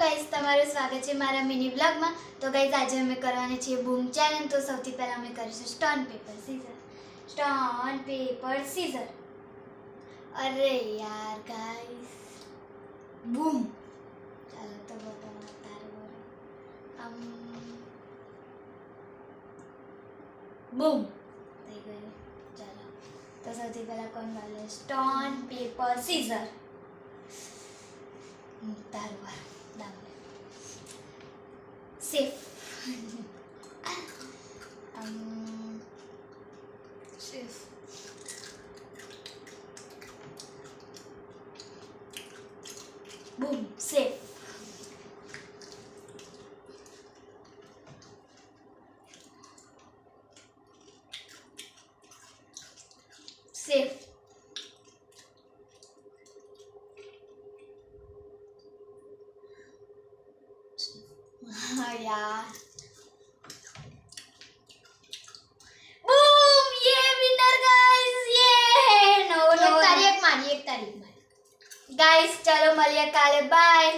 Guys તમારું સ્વાગત છે મારા મિની બ્લોગમાં। તો ગાઈસ આજે અમે કરવાની છે બૂમ ચેલેન્જ। તો સૌથી પહેલા અમે કરીશું સ્ટોન પેપર સીઝર। અરે યાર ગાઈસ, બૂમ। ચાલો તો બતાવો તારું બૂમ થઈ ગયું। ચાલો તો સૌથી પહેલા કોણ વાલે સ્ટોન પેપર સીઝર। તારું safe safe boom safe safe यार बूम, ये विनर गाइस, ये नो नो एक तारीख मारी गाइस चलो મળીએ કાલે, બાય।